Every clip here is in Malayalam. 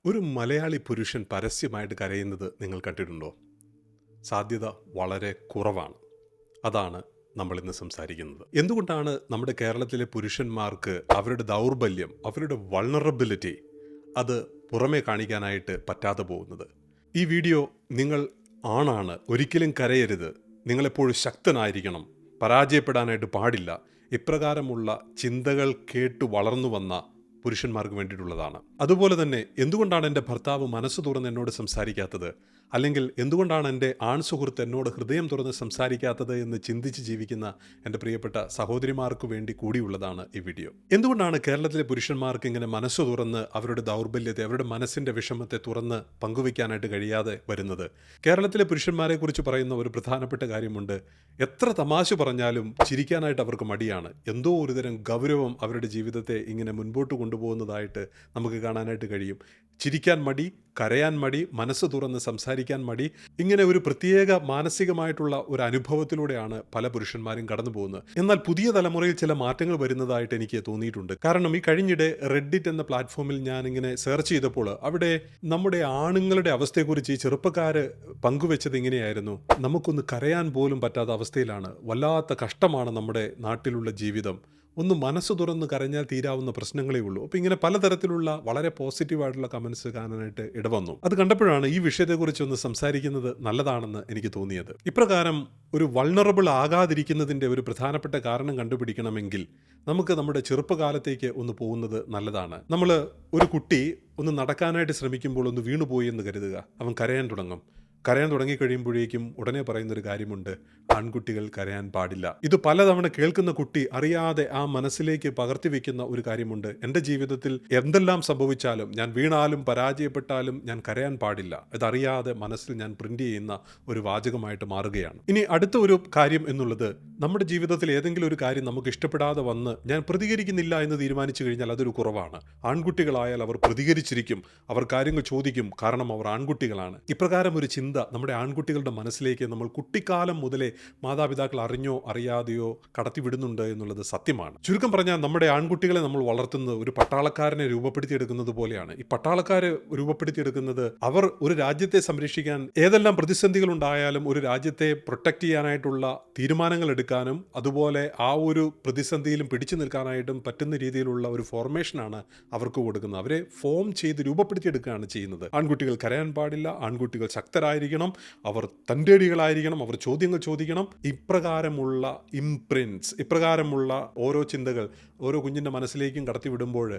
ഒരു മലയാളി പുരുഷൻ പരസ്യമായിട്ട് കരയുന്നത് നിങ്ങൾ കണ്ടിട്ടുണ്ടോ? സാധ്യത വളരെ കുറവാണ്. അതാണ് നമ്മൾ ഇന്ന് സംസാരിക്കുന്നത്. എന്തുകൊണ്ടാണ് നമ്മുടെ കേരളത്തിലെ പുരുഷന്മാർക്ക് അവരുടെ ദൗർബല്യം, അവരുടെ വൾണറബിലിറ്റി അത് പുറമേ കാണിക്കാനായിട്ട് പറ്റാതെ പോകുന്നത്? ഈ വീഡിയോ നിങ്ങൾ ആണാണ്, ഒരിക്കലും കരയരുത്, നിങ്ങളെപ്പോഴും ശക്തനായിരിക്കണം, പരാജയപ്പെടാനായിട്ട് പാടില്ല, ഇപ്രകാരമുള്ള ചിന്തകൾ കേട്ടു വളർന്നു വന്ന പുരുഷന്മാർക്ക് വേണ്ടിയിട്ടുള്ളതാണ്. അതുപോലെ തന്നെ എന്തുകൊണ്ടാണ് എൻ്റെ ഭർത്താവ് മനസ്സ് തുറന്ന് എന്നോട് സംസാരിക്കാത്തത്, അല്ലെങ്കിൽ എന്തുകൊണ്ടാണ് എൻ്റെ ആൺ സുഹൃത്ത് എന്നോട് ഹൃദയം തുറന്ന് സംസാരിക്കാത്തത് എന്ന് ചിന്തിച്ച് ജീവിക്കുന്ന എൻ്റെ പ്രിയപ്പെട്ട സഹോദരിമാർക്ക് വേണ്ടി കൂടിയുള്ളതാണ് ഈ വീഡിയോ. എന്തുകൊണ്ടാണ് കേരളത്തിലെ പുരുഷന്മാർക്ക് ഇങ്ങനെ മനസ്സ് തുറന്ന് അവരുടെ ദൗർബല്യത്തെ, അവരുടെ മനസ്സിൻ്റെ വിഷമത്തെ തുറന്ന് പങ്കുവയ്ക്കാനായിട്ട് കഴിയാതെ വരുന്നത്? കേരളത്തിലെ പുരുഷന്മാരെ കുറിച്ച് പറയുന്ന ഒരു പ്രധാനപ്പെട്ട കാര്യമുണ്ട്. എത്ര തമാശ പറഞ്ഞാലും ചിരിക്കാനായിട്ട് അവർക്ക് മടിയാണ്. എന്തോ ഒരുതരം ഗൗരവം അവരുടെ ജീവിതത്തെ ഇങ്ങനെ മുൻപോട്ട് കൊണ്ടുപോകുന്നതായിട്ട് നമുക്ക് കാണാനായിട്ട് കഴിയും. ചിരിക്കാൻ മടി, കരയാൻ മടി, മനസ്സ് തുറന്ന് സംസാരിക്കാൻ മടി, ഇങ്ങനെ ഒരു പ്രത്യേക മാനസികമായിട്ടുള്ള ഒരു അനുഭവത്തിലൂടെയാണ് പല പുരുഷന്മാരും കടന്നു പോകുന്നത്. എന്നാൽ പുതിയ തലമുറയിൽ ചില മാറ്റങ്ങൾ വരുന്നതായിട്ട് എനിക്ക് തോന്നിയിട്ടുണ്ട്. കാരണം ഈ കഴിഞ്ഞിടെ റെഡിറ്റ് എന്ന പ്ലാറ്റ്ഫോമിൽ ഞാൻ ഇങ്ങനെ സെർച്ച് ചെയ്തപ്പോൾ അവിടെ നമ്മുടെ ആണുങ്ങളുടെ അവസ്ഥയെക്കുറിച്ച് ഈ ചെറുപ്പക്കാർ പങ്കുവെച്ചത് ഇങ്ങനെയായിരുന്നു: നമുക്കൊന്ന് കരയാൻ പോലും പറ്റാത്ത അവസ്ഥയിലാണ്, വല്ലാത്ത കഷ്ടമാണ് നമ്മുടെ നാട്ടിലുള്ള ജീവിതം, ഒന്ന് മനസ്സ് തുറന്ന് കരഞ്ഞാൽ തീരാവുന്ന പ്രശ്നങ്ങളേ ഉള്ളൂ. അപ്പോൾ ഇങ്ങനെ പലതരത്തിലുള്ള വളരെ പോസിറ്റീവായിട്ടുള്ള കമൻസ് കാണാനായിട്ട് ഇടവന്നു. അത് കണ്ടപ്പോഴാണ് ഈ വിഷയത്തെക്കുറിച്ച് ഒന്ന് സംസാരിക്കുന്നത് നല്ലതാണെന്ന് എനിക്ക് തോന്നിയത്. ഇപ്രകാരം ഒരു വൾണറബിൾ ആകാതിരിക്കുന്നതിൻ്റെ ഒരു പ്രധാനപ്പെട്ട കാരണം കണ്ടുപിടിക്കണമെങ്കിൽ നമുക്ക് നമ്മുടെ ചെറുപ്പകാലത്തേക്ക് ഒന്ന് പോകുന്നത് നല്ലതാണ്. നമ്മൾ ഒരു കുട്ടി ഒന്ന് നടക്കാനായിട്ട് ശ്രമിക്കുമ്പോൾ ഒന്ന് വീണുപോയി എന്ന് കരുതുക, അവൻ കരയാൻ തുടങ്ങിക്കഴിയുമ്പോഴേക്കും ഉടനെ പറയുന്നൊരു കാര്യമുണ്ട്: ആൺകുട്ടികൾ കരയാൻ പാടില്ല. ഇത് പലതവണ കേൾക്കുന്ന കുട്ടി അറിയാതെ ആ മനസ്സിലേക്ക് പകർത്തി വെക്കുന്ന ഒരു കാര്യമുണ്ട്: എൻ്റെ ജീവിതത്തിൽ എന്തെല്ലാം സംഭവിച്ചാലും, ഞാൻ വീണാലും പരാജയപ്പെട്ടാലും ഞാൻ കരയാൻ പാടില്ല. ഇതറിയാതെ മനസ്സിൽ ഞാൻ പ്രിന്റ് ചെയ്യുന്ന ഒരു വാചകമായിട്ട് മാറുകയാണ്. ഇനി അടുത്ത ഒരു കാര്യം എന്നുള്ളത്, നമ്മുടെ ജീവിതത്തിൽ ഏതെങ്കിലും ഒരു കാര്യം നമുക്ക് ഇഷ്ടപ്പെടാതെ വന്ന് ഞാൻ പ്രതികരിക്കുന്നില്ല എന്ന് തീരുമാനിച്ചു കഴിഞ്ഞാൽ അതൊരു കുറവാണ്. ആൺകുട്ടികളായാൽ അവർ പ്രതികരിച്ചിരിക്കും, അവർ കാര്യങ്ങൾ ചോദിക്കും, കാരണം അവർ ആൺകുട്ടികളാണ്. ഇപ്രകാരം ഒരു ചിന്ത നമ്മുടെ ആൺകുട്ടികളുടെ മനസ്സിലേക്ക് നമ്മൾ കുട്ടിക്കാലം മുതലേ മാതാപിതാക്കൾ അറിഞ്ഞോ അറിയാതെയോ കടത്തിവിടുന്നുണ്ട് എന്നുള്ളത് സത്യമാണ്. ചുരുക്കം പറഞ്ഞാൽ നമ്മുടെ ആൺകുട്ടികളെ നമ്മൾ വളർത്തുന്നത് ഒരു പട്ടാളക്കാരനെ രൂപപ്പെടുത്തിയെടുക്കുന്നത് പോലെയാണ്. ഈ പട്ടാളക്കാരെ രൂപപ്പെടുത്തിയെടുക്കുന്നത് അവർ ഒരു രാജ്യത്തെ സംരക്ഷിക്കാൻ, ഏതെല്ലാം പ്രതിസന്ധികൾ ഉണ്ടായാലും ഒരു രാജ്യത്തെ പ്രൊട്ടക്ട് ചെയ്യാനായിട്ടുള്ള തീരുമാനങ്ങൾ എടുക്കാനും അതുപോലെ ആ ഒരു പ്രതിസന്ധിയിലും പിടിച്ചു നിൽക്കാനായിട്ടും പറ്റുന്ന രീതിയിലുള്ള ഒരു ഫോർമേഷനാണ് അവർക്ക് കൊടുക്കുന്നത്. അവരെ ഫോം ചെയ്ത് രൂപപ്പെടുത്തിയെടുക്കുകയാണ് ചെയ്യുന്നത്. ആൺകുട്ടികൾ കരയാൻ പാടില്ല, ആൺകുട്ടികൾ ശക്തരായിരിക്കണം, അവർ തൻ്റെടികളായിരിക്കണം, അവർ ചോദ്യങ്ങൾ ചോദിക്കണം. ഇപ്രകാരമുള്ള ഇംപ്രിൻറ്റ്സ്, ഇപ്രകാരമുള്ള ഓരോ ചിന്തകൾ ഓരോ കുഞ്ഞിൻ്റെ മനസ്സിലേക്കും കടത്തിവിടുമ്പോൾ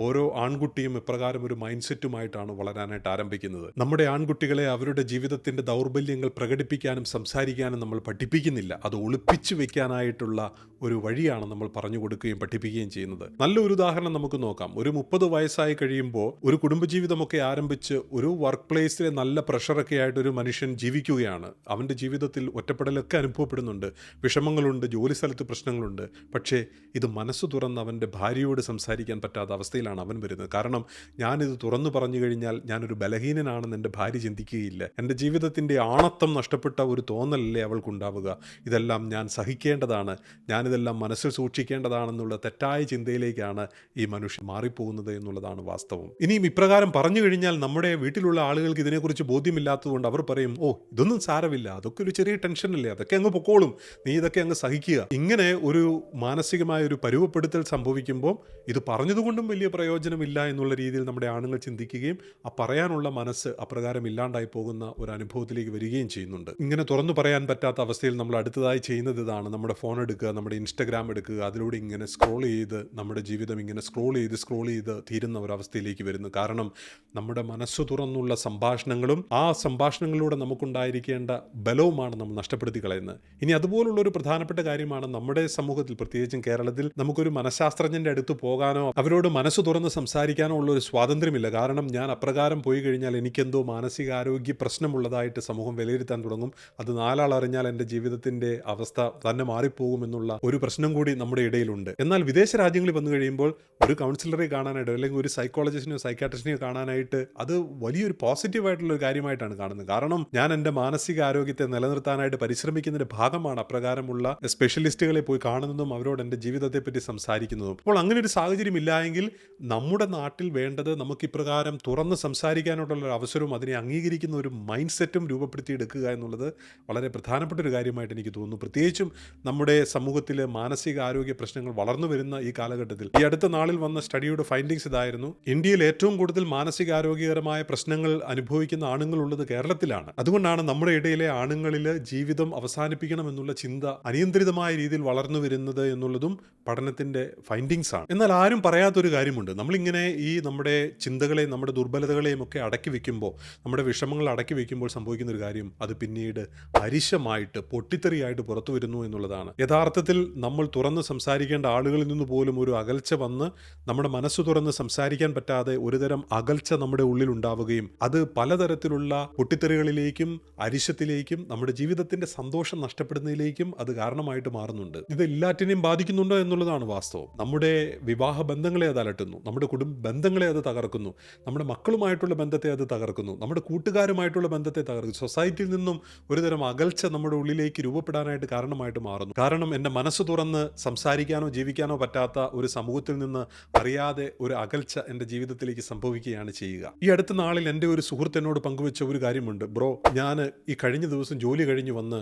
ഓരോ ആൺകുട്ടിയും ഇപ്രകാരം ഒരു മൈൻഡ് സെറ്റുമായിട്ടാണ് വളരാനായിട്ട് ആരംഭിക്കുന്നത്. നമ്മുടെ ആൺകുട്ടികളെ അവരുടെ ജീവിതത്തിൻ്റെ ദൗർബല്യങ്ങൾ പ്രകടിപ്പിക്കാനും സംസാരിക്കാനും നമ്മൾ പഠിപ്പിക്കുന്നില്ല. അത് ഒളിപ്പിച്ചു വെക്കാനായിട്ടുള്ള ഒരു വഴിയാണ് നമ്മൾ പറഞ്ഞു കൊടുക്കുകയും പഠിപ്പിക്കുകയും ചെയ്യുന്നത്. നല്ലൊരു ഉദാഹരണം നമുക്ക് നോക്കാം. ഒരു 30 വയസ്സായി കഴിയുമ്പോൾ ഒരു കുടുംബജീവിതമൊക്കെ ആരംഭിച്ച് ഒരു വർക്ക് പ്ലേസിലെ നല്ല പ്രഷറൊക്കെ ആയിട്ട് ഒരു മനുഷ്യൻ ജീവിക്കുകയാണ്. അവൻ്റെ ജീവിതത്തിൽ ഒറ്റപ്പെടലൊക്കെ അനുഭവപ്പെടുന്നുണ്ട്, വിഷമങ്ങളുണ്ട്, ജോലി സ്ഥലത്ത് പ്രശ്നങ്ങളുണ്ട്. പക്ഷേ ഇത് മനസ്സ് തുറന്ന് അവൻ്റെ ഭാര്യയോട് സംസാരിക്കാൻ പറ്റാത്ത അവസ്ഥയിലാണ് അവൻ വരുന്നത്. കാരണം ഞാനിത് തുറന്നു പറഞ്ഞു കഴിഞ്ഞാൽ ഞാനൊരു ബലഹീനനാണെന്ന് എൻ്റെ ഭാര്യ ചിന്തിക്കുകയില്ല, എൻ്റെ ജീവിതത്തിൻ്റെ ആണത്വം നഷ്ടപ്പെട്ട ഒരു തോന്നലല്ലേ അവൾക്കുണ്ടാവുക, ഇതെല്ലാം ഞാൻ സഹിക്കേണ്ടതാണ്, ഞാനിതെല്ലാം മനസ്സിൽ സൂക്ഷിക്കേണ്ടതാണെന്നുള്ള തെറ്റായ ചിന്തയിലേക്കാണ് ഈ മനുഷ്യൻ മാറിപ്പോകുന്നത് എന്നുള്ളതാണ് വാസ്തവം. ഇനിയും ഇപ്രകാരം പറഞ്ഞു കഴിഞ്ഞാൽ നമ്മുടെ വീട്ടിലുള്ള ആളുകൾക്ക് ഇതിനെക്കുറിച്ച് ബോധ്യമില്ലാത്തതുകൊണ്ട് അവർ പറയും: ഓ, ഇതൊന്നും സാരമില്ല, അതൊക്കെ ഒരു ചെറിയ ടെൻഷനല്ലേ, അതൊക്കെ അങ്ങ് പൊക്കോളും, നീ ഇതൊക്കെ അങ്ങ് സഹിക്കുക. ഇങ്ങനെ ഒരു മാനസികമായ ഒരു പരുവപ്പെടുത്തൽ സംഭവിക്കുമ്പോൾ ഇത് പറഞ്ഞതുകൊണ്ടും വലിയ പ്രയോജനമില്ല എന്നുള്ള രീതിയിൽ നമ്മുടെ ആണുങ്ങൾ ചിന്തിക്കുകയും ആ പറയാനുള്ള മനസ്സ് അപ്രകാരം ഇല്ലാണ്ടായി പോകുന്ന ഒരു അനുഭവത്തിലേക്ക് വരികയും ചെയ്യുന്നുണ്ട്. ഇങ്ങനെ തുറന്നു പറയാൻ പറ്റാത്ത അവസ്ഥയിൽ നമ്മൾ അടുത്തതായി ചെയ്യുന്നത് ഇതാണ്: നമ്മുടെ ഫോൺ എടുക്കുക, നമ്മുടെ ഇൻസ്റ്റഗ്രാം എടുക്കുക, അതിലൂടെ ഇങ്ങനെ സ്ക്രോൾ ചെയ്ത് നമ്മുടെ ജീവിതം ഇങ്ങനെ സ്ക്രോൾ ചെയ്ത് തീരുന്ന ഒരവസ്ഥയിലേക്ക് വരുന്നു. കാരണം നമ്മുടെ മനസ്സ് തുറന്നുള്ള സംഭാഷണങ്ങളും ആ സംഭാഷണങ്ങളിലൂടെ നമുക്കുണ്ടായിരിക്കേണ്ട ബലവുമാണ് നമ്മൾ നഷ്ടപ്പെടുത്തി കളയുന്നത്. ഇനി അതുപോലുള്ളൊരു പ്രധാനപ്പെട്ട കാര്യമാണ് നമ്മുടെ സമൂഹത്തിൽ, പ്രത്യേകിച്ചും കേരളത്തിൽ, നമുക്കൊരു മനഃശാസ്ത്രജ്ഞൻ്റെ അടുത്ത് പോകാനോ അവരോട് മനസ്സ് തുറന്ന് സംസാരിക്കാനോ ഉള്ളൊരു സ്വാതന്ത്ര്യമില്ല. കാരണം ഞാൻ അപ്രകാരം പോയി കഴിഞ്ഞാൽ എനിക്കെന്തോ മാനസികാരോഗ്യ പ്രശ്നമുള്ളതായിട്ട് സമൂഹം വിലയിരുത്താൻ തുടങ്ങും, അത് നാലാൾ അറിഞ്ഞാൽ എൻ്റെ ജീവിതത്തിൻ്റെ അവസ്ഥ തന്നെ മാറിപ്പോകുമെന്നുള്ള ഒരു പ്രശ്നം കൂടി നമ്മുടെ ഇടയിലുണ്ട്. എന്നാൽ വിദേശ രാജ്യങ്ങളിൽ വന്നു കഴിയുമ്പോൾ ഒരു കൗൺസിലറെ കാണാനായിട്ട് അല്ലെങ്കിൽ ഒരു സൈക്കോളജിസ്റ്റിനെയോ സൈക്കാട്രിസ്റ്റിനെയോ കാണാനായിട്ട് അത് വലിയൊരു പോസിറ്റീവായിട്ടുള്ള ഒരു കാര്യമായിട്ടാണ് കാണുന്നത്. കാരണം കാരണം ഞാൻ എൻ്റെ മാനസികാരോഗ്യത്തെ നിലനിർത്താനായിട്ട് പരിശ്രമിക്കുന്നതിൻ്റെ ഭാഗമാണ് അപ്രകാരമുള്ള സ്പെഷ്യലിസ്റ്റുകളെ പോയി കാണുന്നതും അവരോട് എൻ്റെ ജീവിതത്തെപ്പറ്റി സംസാരിക്കുന്നതും. അപ്പോൾ അങ്ങനെ ഒരു സാഹചര്യം ഇല്ലായെങ്കിൽ നമ്മുടെ നാട്ടിൽ വേണ്ടത് നമുക്ക് ഇപ്രകാരം തുറന്ന് സംസാരിക്കാനുള്ള ഒരു അവസരവും അതിനെ അംഗീകരിക്കുന്ന ഒരു മൈൻഡ് സെറ്റും രൂപപ്പെടുത്തിയെടുക്കുക എന്നുള്ളത് വളരെ പ്രധാനപ്പെട്ട ഒരു കാര്യമായിട്ട് എനിക്ക് തോന്നുന്നു. പ്രത്യേകിച്ചും നമ്മുടെ സമൂഹത്തിൽ മാനസികാരോഗ്യ പ്രശ്നങ്ങൾ വളർന്നു വരുന്ന ഈ കാലഘട്ടത്തിൽ. ഈ അടുത്ത നാളിൽ വന്ന സ്റ്റഡിയുടെ ഫൈൻഡിങ്സ് ഇതായിരുന്നു: ഇന്ത്യയിൽ ഏറ്റവും കൂടുതൽ മാനസികാരോഗ്യകരമായ പ്രശ്നങ്ങൾ അനുഭവിക്കുന്ന ആണുങ്ങളുള്ളത് കേരളത്തിലാണ്. അതുകൊണ്ടാണ് നമ്മുടെ ഇടയിലെ ആണുങ്ങളിൽ ജീവിതം അവസാനിപ്പിക്കണം എന്നുള്ള ചിന്ത അനിയന്ത്രിതമായ രീതിയിൽ വളർന്നു വരുന്നത് എന്നുള്ളതും പഠനത്തിന്റെ ഫൈൻഡിങ്സ് ആണ്. എന്നാൽ ആരും പറയാത്തൊരു കാര്യമുണ്ട്. നമ്മളിങ്ങനെ ഈ നമ്മുടെ ചിന്തകളെയും നമ്മുടെ ദുർബലതകളെയും ഒക്കെ അടക്കി വെക്കുമ്പോൾ, നമ്മുടെ വിഷമങ്ങൾ അടക്കി വെക്കുമ്പോൾ സംഭവിക്കുന്ന ഒരു കാര്യം, അത് പിന്നീട് അരിശമായിട്ട് പൊട്ടിത്തെറിയായിട്ട് പുറത്തു വരുന്നു എന്നുള്ളതാണ്. യഥാർത്ഥത്തിൽ നമ്മൾ തുറന്ന് സംസാരിക്കേണ്ട ആളുകളിൽ നിന്ന് പോലും ഒരു അകൽച്ച വന്ന് നമ്മുടെ മനസ്സ് തുറന്ന് സംസാരിക്കാൻ പറ്റാതെ ഒരുതരം അകൽച്ച നമ്മുടെ ഉള്ളിൽ ഉണ്ടാവുകയും അത് പലതരത്തിലുള്ള പൊട്ടിത്തെറികളിലേക്കും അരിശത്തിലേക്കും നമ്മുടെ ജീവിതത്തിന്റെ സന്തോഷം നഷ്ടപ്പെടുന്നതിലേക്കും അത് കാരണമായിട്ട് മാറുന്നുണ്ട്. ഇത് എല്ലാറ്റിനെയും ബാധിക്കുന്നുണ്ടോ എന്നുള്ളതാണ് വാസ്തവം. നമ്മുടെ വിവാഹ ബന്ധങ്ങളെ അത് അലട്ടുന്നു, നമ്മുടെ കുടുംബ ബന്ധങ്ങളെ അത് തകർക്കുന്നു, നമ്മുടെ മക്കളുമായിട്ടുള്ള ബന്ധത്തെ അത് തകർക്കുന്നു, നമ്മുടെ കൂട്ടുകാരുമായിട്ടുള്ള ബന്ധത്തെ തകർക്കുന്നു. സൊസൈറ്റിയിൽ നിന്നും ഒരുതരം അകൽച്ച നമ്മുടെ ഉള്ളിലേക്ക് രൂപപ്പെടാനായിട്ട് കാരണമായിട്ട് മാറുന്നു. കാരണം എൻ്റെ മനസ്സ് തുറന്ന് സംസാരിക്കാനോ ജീവിക്കാനോ പറ്റാത്ത ഒരു സമൂഹത്തിൽ നിന്ന് അറിയാതെ ഒരു അകൽച്ച എൻ്റെ ജീവിതത്തിലേക്ക് സംഭവിക്കുകയാണ് ചെയ്യുക. ഈ അടുത്ത നാളിൽ എൻ്റെ ഒരു സുഹൃത്ത് എന്നോട് പങ്കുവെച്ച ഒരു കാര്യമുണ്ട്. ബ്രോ, ഞാൻ ഈ കഴിഞ്ഞ ദിവസം ജോലി കഴിഞ്ഞ് വന്ന്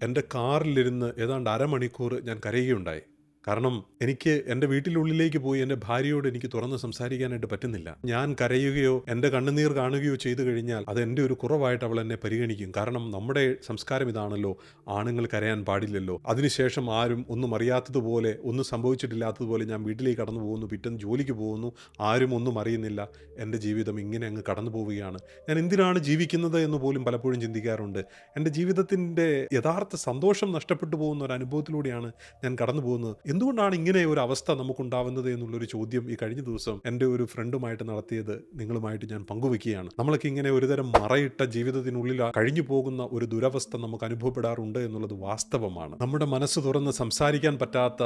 എൻ്റെ കാറിലിരുന്ന് ഏതാണ്ട് അരമണിക്കൂർ ഞാൻ കരയുകയുണ്ടായി. കാരണം എനിക്ക് എൻ്റെ വീട്ടിനുള്ളിലേക്ക് പോയി എൻ്റെ ഭാര്യയോട് എനിക്ക് തുറന്ന് സംസാരിക്കാനായിട്ട് പറ്റുന്നില്ല. ഞാൻ കരയുകയോ എൻ്റെ കണ്ണുനീർ കാണുകയോ ചെയ്തു കഴിഞ്ഞാൽ അത് എൻ്റെ ഒരു കുറവായിട്ട് അവൾ എന്നെ പരിഗണിക്കും. കാരണം നമ്മുടെ സംസ്കാരം ഇതാണല്ലോ, ആണുങ്ങൾ കരയാൻ പാടില്ലല്ലോ. അതിനുശേഷം ആരും ഒന്നും അറിയാത്തതുപോലെ, ഒന്നും സംഭവിച്ചിട്ടില്ലാത്തതുപോലെ ഞാൻ വീട്ടിലേക്ക് കടന്നു പോകുന്നു, പിറ്റേന്ന് ജോലിക്ക് പോകുന്നു, ആരും ഒന്നും അറിയുന്നില്ല, എൻ്റെ ജീവിതം ഇങ്ങനെ അങ്ങ് കടന്നു പോവുകയാണ്. ഞാൻ എന്തിനാണ് ജീവിക്കുന്നത് എന്ന് പോലും പലപ്പോഴും ചിന്തിക്കാറുണ്ട്. എൻ്റെ ജീവിതത്തിൻ്റെ യഥാർത്ഥ സന്തോഷം നഷ്ടപ്പെട്ടു പോകുന്ന ഒരു അനുഭവത്തിലൂടെയാണ് ഞാൻ കടന്നു പോകുന്നത്. എന്തുകൊണ്ടാണ് ഇങ്ങനെ ഒരു അവസ്ഥ നമുക്കുണ്ടാവുന്നത് എന്നുള്ളൊരു ചോദ്യം ഈ കഴിഞ്ഞ ദിവസം എൻ്റെ ഒരു ഫ്രണ്ടുമായിട്ട് നടത്തിയത് നിങ്ങളുമായിട്ട് ഞാൻ പങ്കുവെക്കുകയാണ്. നമ്മളൊക്കെ ഇങ്ങനെ ഒരുതരം മറയിട്ട ജീവിതത്തിനുള്ളിൽ കഴിഞ്ഞു പോകുന്ന ഒരു ദുരവസ്ഥ നമുക്ക് അനുഭവപ്പെടാറുണ്ട് എന്നുള്ളത് വാസ്തവമാണ്. നമ്മുടെ മനസ്സ് തുറന്ന് സംസാരിക്കാൻ പറ്റാത്ത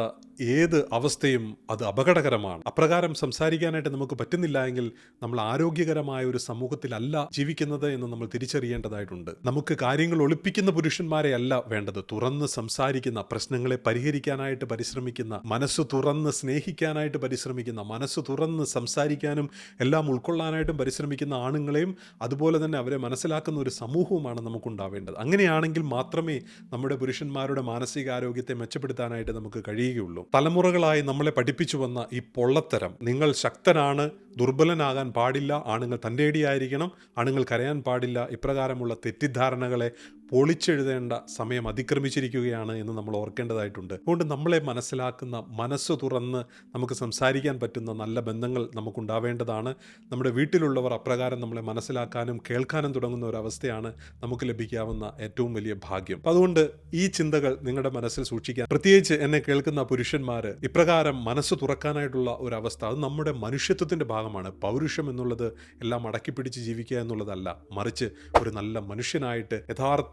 ഏത് അവസ്ഥയും അത് അപകടകരമാണ്. അപ്രകാരം സംസാരിക്കാനായിട്ട് നമുക്ക് പറ്റുന്നില്ല എങ്കിൽ നമ്മൾ ആരോഗ്യകരമായ ഒരു സമൂഹത്തിലല്ല ജീവിക്കുന്നത് എന്ന് നമ്മൾ തിരിച്ചറിയേണ്ടതായിട്ടുണ്ട്. നമുക്ക് കാര്യങ്ങൾ ഒളിപ്പിക്കുന്ന പുരുഷന്മാരെ അല്ല വേണ്ടത്, തുറന്ന് സംസാരിക്കുന്ന, പ്രശ്നങ്ങളെ പരിഹരിക്കാനായിട്ട് പരിശ്രമിക്കുന്ന, മനസ്സ് തുറന്ന് സ്നേഹിക്കാനായിട്ട് പരിശ്രമിക്കുന്ന, മനസ്സ് തുറന്ന് സംസാരിക്കാനും എല്ലാം ഉൾക്കൊള്ളാനായിട്ടും പരിശ്രമിക്കുന്ന ആണുങ്ങളെയും അതുപോലെ തന്നെ അവരെ മനസ്സിലാക്കുന്ന ഒരു സമൂഹവുമാണ് നമുക്കുണ്ടാവേണ്ടത്. അങ്ങനെയാണെങ്കിൽ മാത്രമേ നമ്മുടെ പുരുഷന്മാരുടെ മാനസികാരോഗ്യത്തെ മെച്ചപ്പെടുത്താനായിട്ട് നമുക്ക് കഴിയുകയുള്ളൂ. തലമുറകളായി നമ്മളെ പഠിപ്പിച്ചു വന്ന ഈ പൊള്ളത്തരം, നിങ്ങൾ ശക്തനാണ്, ദുർബലനാകാൻ പാടില്ല, ആണുങ്ങൾ തൻ്റെടിയായിരിക്കണം, ആണുങ്ങൾ കരയാൻ പാടില്ല, ഇപ്രകാരമുള്ള തെറ്റിദ്ധാരണകളെ പൊളിച്ചെഴുതേണ്ട സമയം അതിക്രമിച്ചിരിക്കുകയാണ് എന്ന് നമ്മൾ ഓർക്കേണ്ടതായിട്ടുണ്ട്. അതുകൊണ്ട് നമ്മളെ മനസ്സിലാക്കുന്ന, മനസ്സ് തുറന്ന് നമുക്ക് സംസാരിക്കാൻ പറ്റുന്ന നല്ല ബന്ധങ്ങൾ നമുക്കുണ്ടാവേണ്ടതാണ്. നമ്മുടെ വീട്ടിലുള്ളവർ അപ്രകാരം നമ്മളെ മനസ്സിലാക്കാനും കേൾക്കാനും തുടങ്ങുന്ന ഒരവസ്ഥയാണ് നമുക്ക് ലഭിക്കാവുന്ന ഏറ്റവും വലിയ ഭാഗ്യം. അതുകൊണ്ട് ഈ ചിന്തകൾ നിങ്ങളുടെ മനസ്സിൽ സൂക്ഷിക്കാൻ, പ്രത്യേകിച്ച് എന്നെ കേൾക്കുന്ന പുരുഷന്മാർ, ഇപ്രകാരം മനസ്സ് തുറക്കാനായിട്ടുള്ള ഒരവസ്ഥ അത് നമ്മുടെ മനുഷ്യത്വത്തിൻ്റെ ഭാഗമാണ്. പൗരുഷം എന്നുള്ളത് എല്ലാം അടക്കിപ്പിടിച്ച് ജീവിക്കുക എന്നുള്ളതല്ല, മറിച്ച് ഒരു നല്ല മനുഷ്യനായിട്ട് യഥാർത്ഥ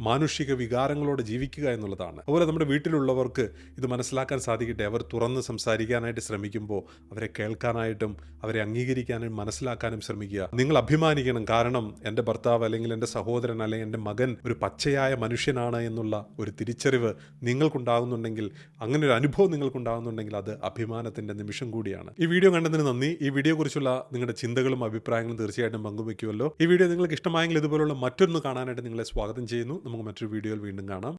മാനുഷിക വികാരങ്ങളോടെ ജീവിക്കുക എന്നുള്ളതാണ്. അതുപോലെ നമ്മുടെ വീട്ടിലുള്ളവർക്ക് ഇത് മനസ്സിലാക്കാൻ സാധിക്കട്ടെ. അവർ തുറന്ന് സംസാരിക്കാനായിട്ട് ശ്രമിക്കുമ്പോൾ അവരെ കേൾക്കാനായിട്ടും അവരെ അംഗീകരിക്കാനും മനസ്സിലാക്കാനും ശ്രമിക്കുക. നിങ്ങൾ അഭിമാനിക്കണം, കാരണം എൻ്റെ ഭർത്താവ് അല്ലെങ്കിൽ എൻ്റെ സഹോദരൻ അല്ലെങ്കിൽ എൻ്റെ മകൻ ഒരു പച്ചയായ മനുഷ്യനാണ് എന്നുള്ള ഒരു തിരിച്ചറിവ് നിങ്ങൾക്കുണ്ടാകുന്നുണ്ടെങ്കിൽ, അങ്ങനെ ഒരു അനുഭവം നിങ്ങൾക്കുണ്ടാകുന്നുണ്ടെങ്കിൽ അത് അഭിമാനത്തിൻ്റെ നിമിഷം കൂടിയാണ്. ഈ വീഡിയോ കണ്ടതിന് നന്ദി. ഈ വീഡിയോയെക്കുറിച്ചുള്ള നിങ്ങളുടെ ചിന്തകളും അഭിപ്രായങ്ങളും തീർച്ചയായിട്ടും പങ്കുവയ്ക്കുമല്ലോ. ഈ വീഡിയോ നിങ്ങൾക്ക് ഇഷ്ടമായെങ്കിൽ ഇതുപോലുള്ള മറ്റൊന്ന് കാണാനായിട്ട് നിങ്ങളെ സ്വാഗതം ചെയ്യുന്നു. നമുക്ക് മറ്റൊരു വീഡിയോയിൽ വീണ്ടും കാണാം.